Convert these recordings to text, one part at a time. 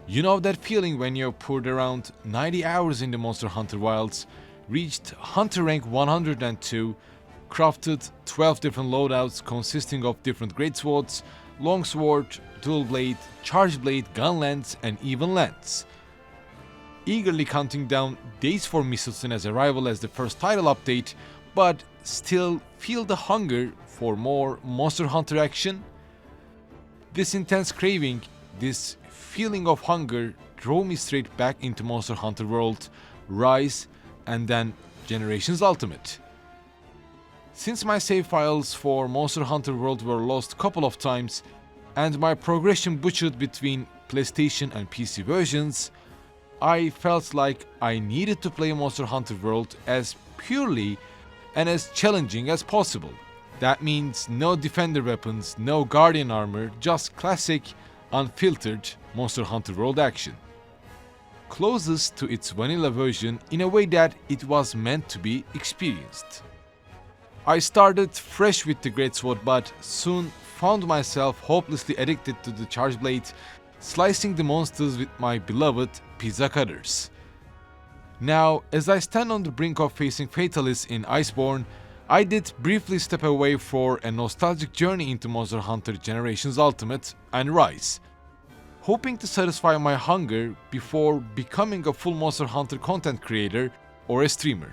You know that feeling when you poured around 90 hours in the Monster Hunter Wilds, reached Hunter rank 102, crafted 12 different loadouts consisting of different greatswords, longsword, dual blade, charge blade, gun lance, and even lance. Eagerly counting down days for Misselsen's arrival as the first title update, but still feel the hunger for more Monster Hunter action? This intense craving, this feeling of hunger drove me straight back into Monster Hunter World, Rise, and then Generations Ultimate. Since my save files for Monster Hunter World were lost a couple of times, and my progression butchered between PlayStation and PC versions, I felt like I needed to play Monster Hunter World as purely and as challenging as possible. That means no defender weapons, no guardian armor, just classic, unfiltered Monster Hunter World action. Closest to its vanilla version in a way that it was meant to be experienced. I started fresh with the greatsword, but soon found myself hopelessly addicted to the charge blade, slicing the monsters with my beloved pizza cutters. Now, as I stand on the brink of facing Fatalists in Iceborne, I did briefly step away for a nostalgic journey into Monster Hunter Generations Ultimate and Rise, hoping to satisfy my hunger before becoming a full Monster Hunter content creator or a streamer.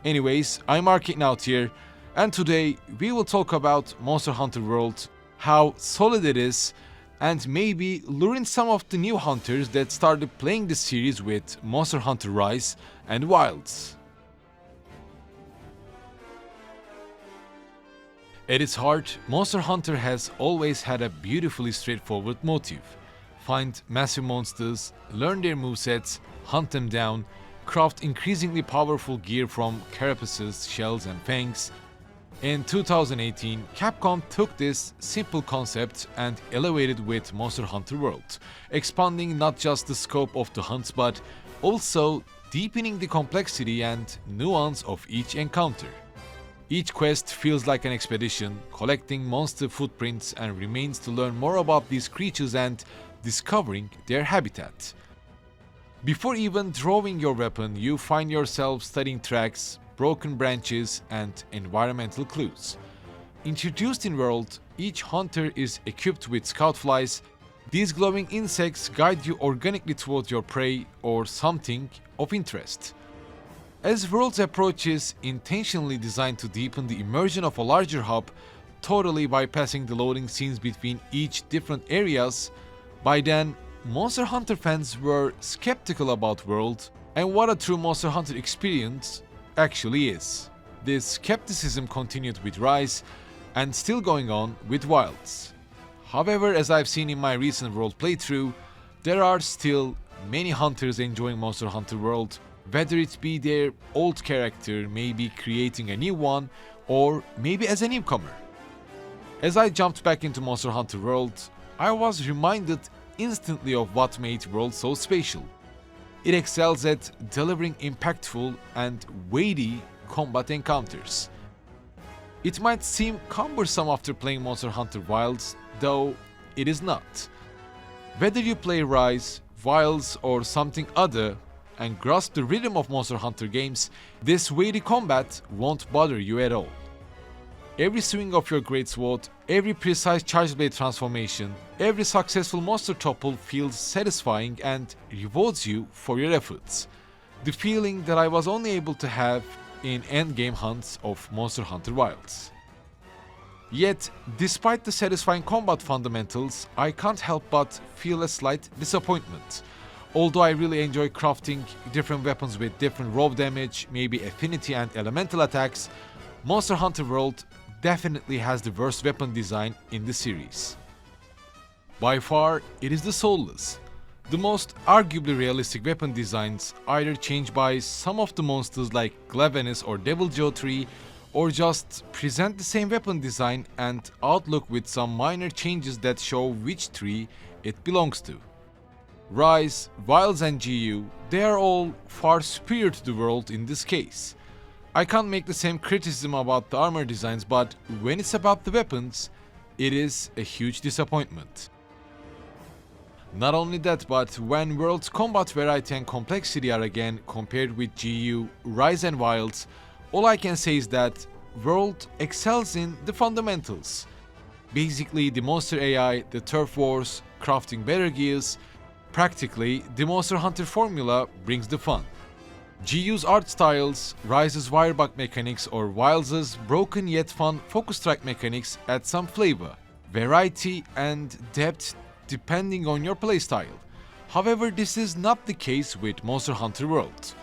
Anyways, I'm Arcadenaut here, and today we will talk about Monster Hunter World, how solid it is, and maybe lure in some of the new hunters that started playing the series with Monster Hunter Rise and Wilds. At its heart, Monster Hunter has always had a beautifully straightforward motive. Find massive monsters, learn their movesets, hunt them down, craft increasingly powerful gear from carapaces, shells and fangs. In 2018, Capcom took this simple concept and elevated with Monster Hunter World, expanding not just the scope of the hunts but also deepening the complexity and nuance of each encounter. Each quest feels like an expedition, collecting monster footprints and remains to learn more about these creatures and discovering their habitat. Before even drawing your weapon, you find yourself studying tracks, broken branches, and environmental clues. Introduced in World, each hunter is equipped with scout flies. These glowing insects guide you organically towards your prey or something of interest. As World's approach is intentionally designed to deepen the immersion of a larger hub, totally bypassing the loading scenes between each different areas, by then, Monster Hunter fans were skeptical about World and what a true Monster Hunter experience actually is. This skepticism continued with Rise and still going on with Wilds. However, as I've seen in my recent World playthrough, there are still many hunters enjoying Monster Hunter World, whether it be their old character, maybe creating a new one, or maybe as a newcomer. As I jumped back into Monster Hunter World, I was reminded instantly of what made World so special. It excels at delivering impactful and weighty combat encounters. It might seem cumbersome after playing Monster Hunter Wilds, though it is not. Whether you play Rise, Wilds, or something other, and grasp the rhythm of Monster Hunter games, this weighty combat won't bother you at all. Every swing of your greatsword, every precise charge blade transformation, every successful monster topple feels satisfying and rewards you for your efforts. The feeling that I was only able to have in endgame hunts of Monster Hunter Wilds. Yet, despite the satisfying combat fundamentals, I can't help but feel a slight disappointment. Although I really enjoy crafting different weapons with different raw damage, maybe affinity and elemental attacks, Monster Hunter World definitely has the worst weapon design in the series. By far, it is the Soulless. The most arguably realistic weapon designs either changed by some of the monsters like Glavenus or Deviljaw Tree, or just present the same weapon design and outlook with some minor changes that show which tree it belongs to. Rise, Wilds and GU, they are all far superior to the World in this case. I can't make the same criticism about the armor designs, but when it's about the weapons, it is a huge disappointment. Not only that, but when World's combat variety and complexity are again compared with GU, Rise and Wilds, all I can say is that World excels in the fundamentals. Basically, the monster AI, the turf wars, crafting better gears, practically the Monster Hunter formula brings the fun. GU's art styles, Rise's wirebug mechanics or Wilds' broken yet fun focus strike mechanics add some flavor, variety and depth depending on your playstyle. However, this is not the case with Monster Hunter World.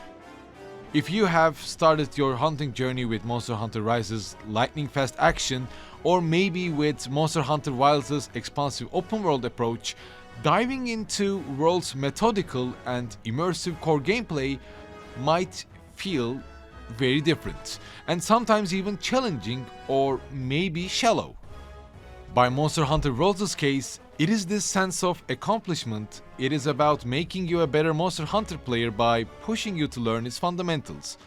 If you have started your hunting journey with Monster Hunter Rise's lightning fast action, or maybe with Monster Hunter Wilds' expansive open world approach, diving into World's methodical and immersive core gameplay might feel very different, and sometimes even challenging or maybe shallow. By Monster Hunter World's case, it is this sense of accomplishment. It is about making you a better Monster Hunter player by pushing you to learn its fundamentals.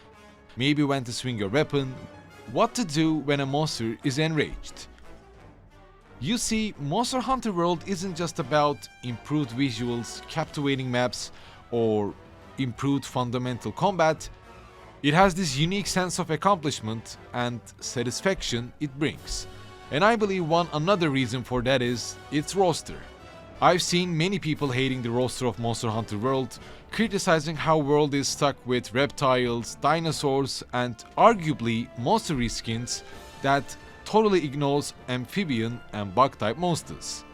Maybe when to swing your weapon, what to do when a monster is enraged. You see, Monster Hunter World isn't just about improved visuals, captivating maps, or improved fundamental combat. It has this unique sense of accomplishment and satisfaction it brings. And I believe another reason for that is its roster. I've seen many people hating the roster of Monster Hunter World, criticizing how World is stuck with reptiles, dinosaurs, and arguably monster reskins that totally ignores amphibian and bug type monsters.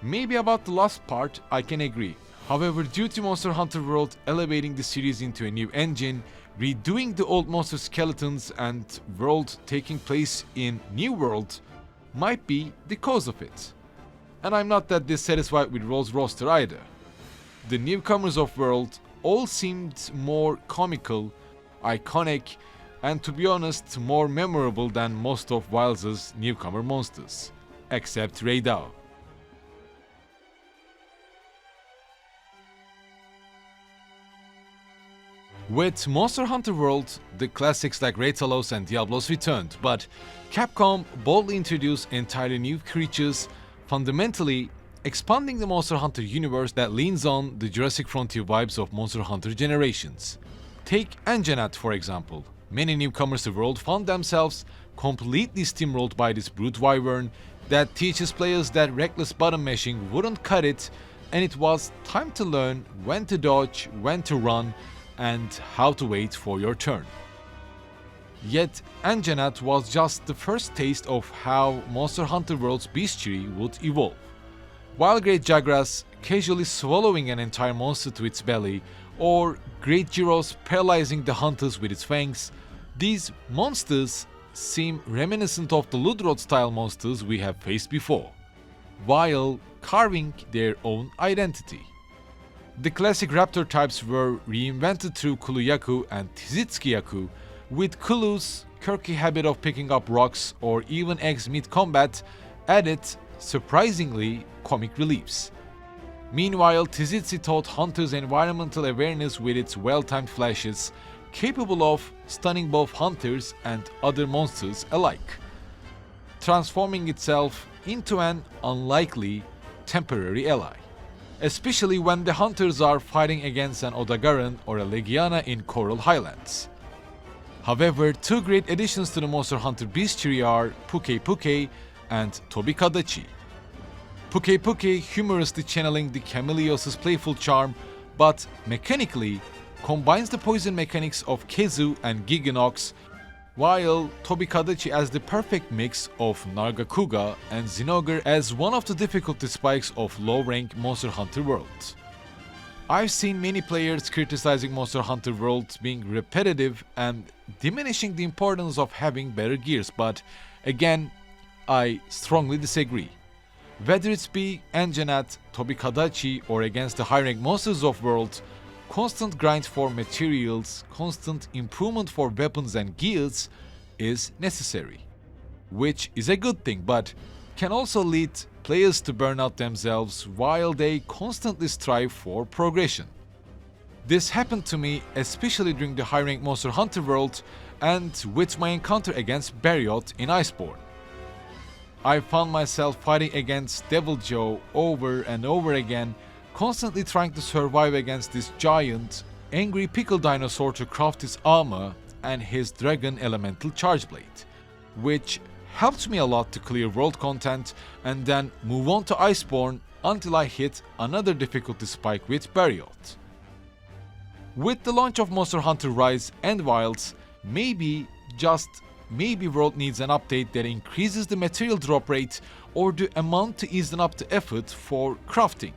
Maybe about the last part I can agree. However, due to Monster Hunter World elevating the series into a new engine, redoing the old monster skeletons and World taking place in New World might be the cause of it. And I'm not that dissatisfied with World's roster either. The newcomers of World all seemed more comical, iconic, and to be honest, more memorable than most of Wilds' newcomer monsters, except Raidao. With Monster Hunter World, the classics like Rathalos and Diablos returned, but Capcom boldly introduced entirely new creatures, fundamentally expanding the Monster Hunter universe that leans on the Jurassic Frontier vibes of Monster Hunter Generations. Take Arcadenaut for example. Many newcomers to World found themselves completely steamrolled by this brute wyvern that teaches players that reckless button mashing wouldn't cut it, and it was time to learn when to dodge, when to run, and how to wait for your turn. Yet Arcadenaut was just the first taste of how Monster Hunter World's Bestiary would evolve. While Great Jagras casually swallowing an entire monster to its belly, or Great Gyros paralyzing the hunters with its fangs, these monsters seem reminiscent of the loadout style monsters we have faced before, while carving their own identity. The classic raptor types were reinvented through Kuluyaku and Tizitsukiyaku, with Kulu's quirky habit of picking up rocks or even eggs mid-combat added surprisingly comic reliefs. Meanwhile, Tizitsi taught hunters environmental awareness with its well-timed flashes, capable of stunning both hunters and other monsters alike, transforming itself into an unlikely temporary ally, especially when the hunters are fighting against an Odagaran or a Legiana in Coral Highlands. However, two great additions to the Monster Hunter Bestiary are Puke and Tobikadachi. Puke humorously channeling the Camellios' playful charm, but mechanically combines the poison mechanics of Kezu and Giganox, while Tobikadachi as the perfect mix of Nargacuga and Zinogre as one of the difficulty spikes of low-rank Monster Hunter World. I've seen many players criticizing Monster Hunter World being repetitive and diminishing the importance of having better gears, but again, I strongly disagree. Whether it be Arcadenaut, Tobikadachi, or against the high-rank monsters of World, constant grind for materials, constant improvement for weapons and gears is necessary, which is a good thing, but can also lead players to burn out themselves while they constantly strive for progression. This happened to me especially during the high-rank Monster Hunter World and with my encounter against Bestiary in Iceborne. I found myself fighting against Devil Joe over and over again, constantly trying to survive against this giant, angry pickle dinosaur to craft his armor and his dragon elemental charge blade, which helped me a lot to clear world content and then move on to Iceborne until I hit another difficulty spike with Bestiary. With the launch of Monster Hunter Rise and Wilds, maybe, just maybe World needs an update that increases the material drop rate or the amount to ease up the effort for crafting.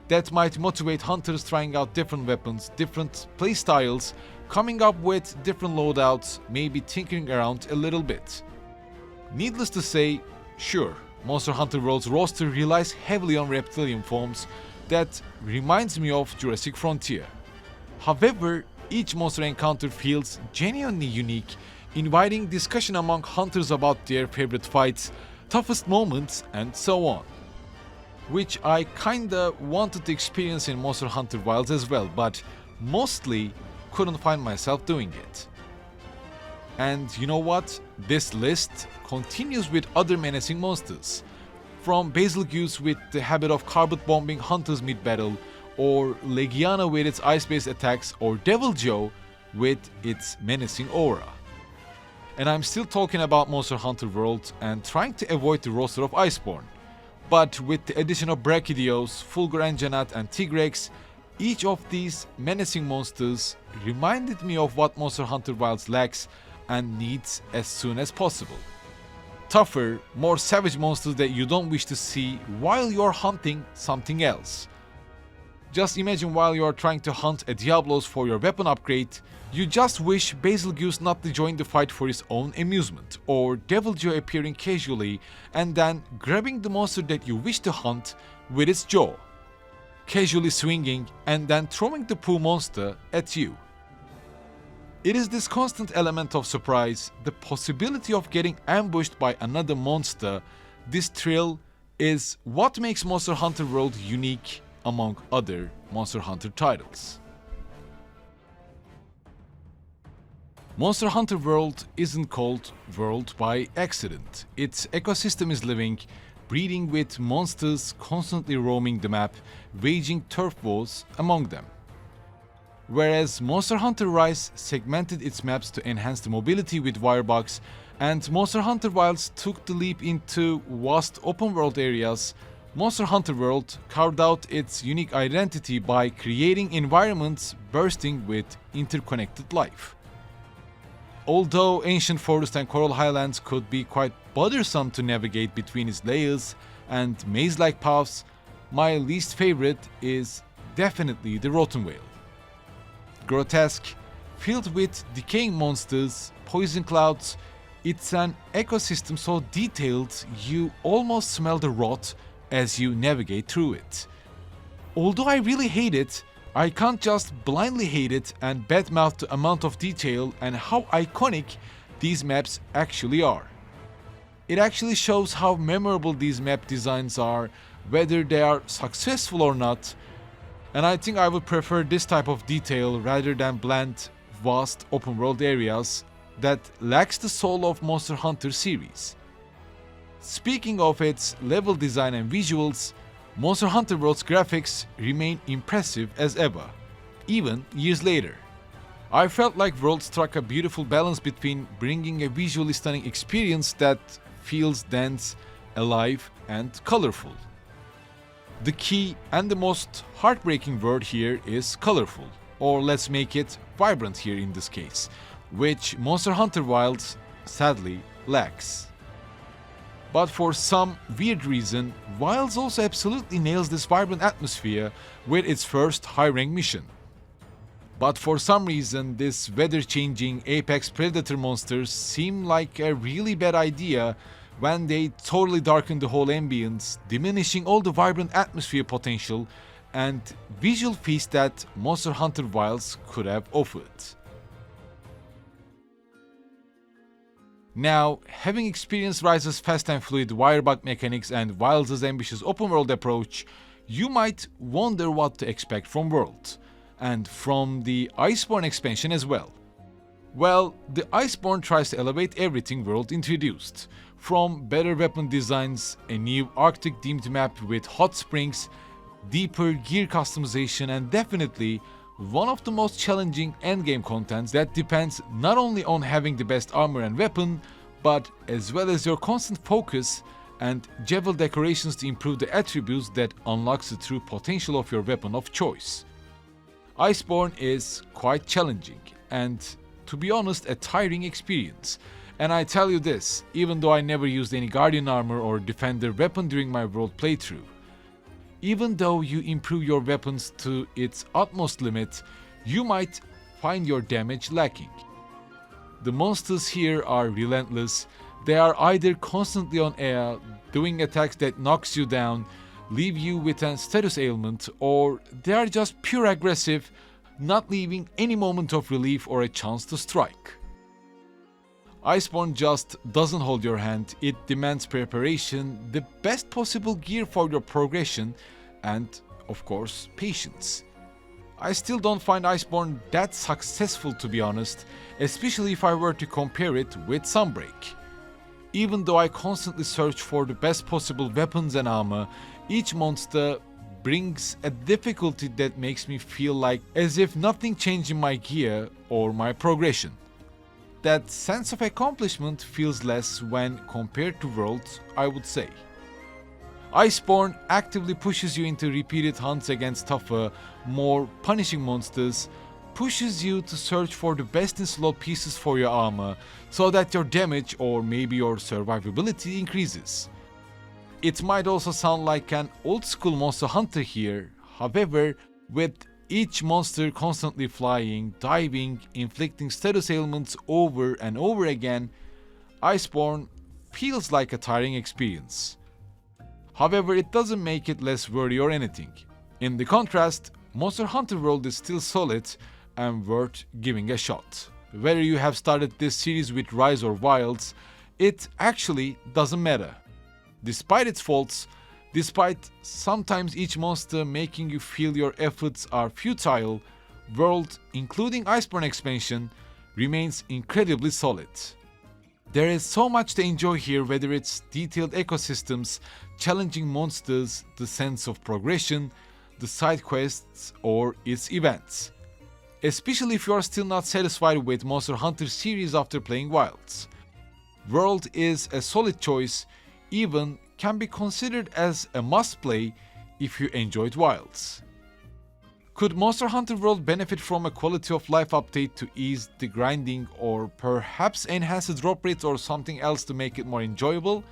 That might motivate hunters trying out different weapons, different playstyles, coming up with different loadouts, maybe tinkering around a little bit. Needless to say, sure, Monster Hunter World's roster relies heavily on reptilian forms that reminds me of Jurassic Frontier. However, each monster encounter feels genuinely unique, inviting discussion among hunters about their favorite fights, toughest moments, and so on. Which I kinda wanted to experience in Monster Hunter Wilds as well, but mostly couldn't find myself doing it. And you know what? This list continues with other menacing monsters. From Basilgeuse with the habit of carpet bombing hunters mid-battle, or Legiana with its ice-based attacks, or Devil Joe with its menacing aura. And I'm still talking about Monster Hunter World and trying to avoid the roster of Iceborne. But with the addition of Brachydios, Fulgur Anjanat and Tigrex, each of these menacing monsters reminded me of what Monster Hunter Wilds lacks and needs as soon as possible. Tougher, more savage monsters that you don't wish to see while you're hunting something else. Just imagine while you are trying to hunt a Diablos for your weapon upgrade, you just wish Basilgeuse not to join the fight for his own amusement, or Devil Joe appearing casually and then grabbing the monster that you wish to hunt with its jaw, casually swinging and then throwing the poo monster at you. It is this constant element of surprise, the possibility of getting ambushed by another monster, this thrill is what makes Monster Hunter World unique among other Monster Hunter titles. Monster Hunter World isn't called World by accident. Its ecosystem is living, breeding with monsters constantly roaming the map, waging turf wars among them. Whereas Monster Hunter Rise segmented its maps to enhance the mobility with wirebugs, and Monster Hunter Wilds took the leap into vast open world areas, Monster Hunter World carved out its unique identity by creating environments bursting with interconnected life. Although ancient forest and coral highlands could be quite bothersome to navigate between its layers and maze-like paths, my least favorite is definitely the Rotten Vale. Grotesque, filled with decaying monsters, poison clouds, it's an ecosystem so detailed you almost smell the rot as you navigate through it. Although I really hate it, I can't just blindly hate it and badmouth the amount of detail and how iconic these maps actually are. It actually shows how memorable these map designs are, whether they are successful or not, and I think I would prefer this type of detail rather than bland, vast open world areas that lacks the soul of Monster Hunter series. Speaking of its level design and visuals, Monster Hunter World's graphics remain impressive as ever, even years later. I felt like World struck a beautiful balance between bringing a visually stunning experience that feels dense, alive, and colorful. The key and the most heartbreaking word here is colorful, or let's make it vibrant here in this case, which Monster Hunter Wilds sadly lacks. But for some weird reason, Wilds also absolutely nails this vibrant atmosphere with its first high-rank mission. But for some reason, this weather-changing apex predator monsters seem like a really bad idea when they totally darken the whole ambience, diminishing all the vibrant atmosphere potential and visual feast that Monster Hunter Wilds could have offered. Now, having experienced Rise's fast and fluid wirebug mechanics and Wilds' ambitious open-world approach, you might wonder what to expect from World, and from the Iceborne expansion as well. Well, the Iceborne tries to elevate everything World introduced, from better weapon designs, a new Arctic-themed map with hot springs, deeper gear customization, and definitely one of the most challenging endgame contents that depends not only on having the best armor and weapon, but as well as your constant focus and jewel decorations to improve the attributes that unlocks the true potential of your weapon of choice. Iceborne is quite challenging and, to be honest, a tiring experience. And I tell you this, even though I never used any Guardian armor or Defender weapon during my world playthrough. Even though you improve your weapons to its utmost limit, you might find your damage lacking. The monsters here are relentless. They are either constantly on air, doing attacks that knocks you down, leave you with a status ailment, or they are just pure aggressive, not leaving any moment of relief or a chance to strike. Iceborne just doesn't hold your hand. It demands preparation, the best possible gear for your progression, and, of course, patience. I still don't find Iceborne that successful, to be honest, especially if I were to compare it with Sunbreak. Even though I constantly search for the best possible weapons and armor, each monster brings a difficulty that makes me feel like as if nothing changed in my gear or my progression. That sense of accomplishment feels less when compared to Worlds, I would say. Iceborne actively pushes you into repeated hunts against tougher, more punishing monsters, pushes you to search for the best in slot pieces for your armor so that your damage or maybe your survivability increases. It might also sound like an old school Monster Hunter here, however, with each monster constantly flying, diving, inflicting status ailments over and over again, Iceborne feels like a tiring experience. However, it doesn't make it less wordy or anything. In the contrast, Monster Hunter World is still solid and worth giving a shot. Whether you have started this series with Rise or Wilds, it actually doesn't matter. Despite its faults, despite sometimes each monster making you feel your efforts are futile, World, including Iceborne expansion, remains incredibly solid. There is so much to enjoy here, whether it's detailed ecosystems, challenging monsters, the sense of progression, the side quests, or its events. Especially if you are still not satisfied with Monster Hunter series after playing Wilds. World is a solid choice, even can be considered as a must-play if you enjoyed Wilds. Could Monster Hunter World benefit from a quality of life update to ease the grinding or perhaps enhance the drop rates or something else to make it more enjoyable?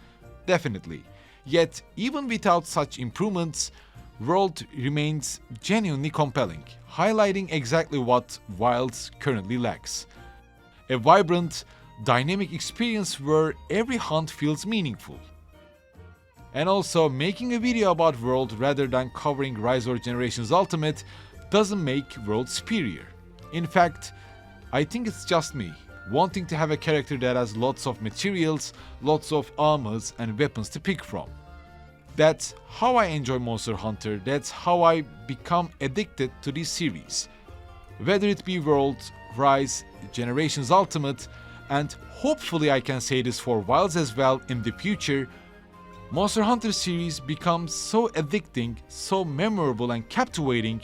Definitely. Yet, even without such improvements, World remains genuinely compelling, highlighting exactly what Wilds currently lacks. A vibrant, dynamic experience where every hunt feels meaningful. And also, making a video about World rather than covering Rise or Generations Ultimate doesn't make World superior. In fact, I think it's just me, wanting to have a character that has lots of materials, lots of armors and weapons to pick from. That's how I enjoy Monster Hunter, that's how I become addicted to this series. Whether it be World, Rise, Generations Ultimate, and hopefully I can say this for Wilds as well in the future, Monster Hunter series becomes so addicting, so memorable and captivating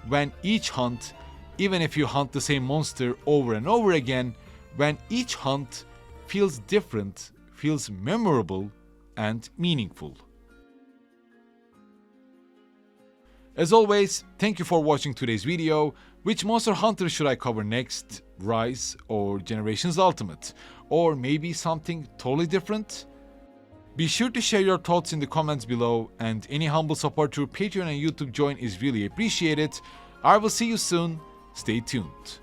when each hunt, even if you hunt the same monster over and over again, when each hunt feels different, feels memorable and meaningful. As always, thank you for watching today's video. Which Monster Hunter should I cover next? Rise or Generations Ultimate? Or maybe something totally different? Be sure to share your thoughts in the comments below, and any humble support through Patreon and YouTube join is really appreciated. I will see you soon. Stay tuned.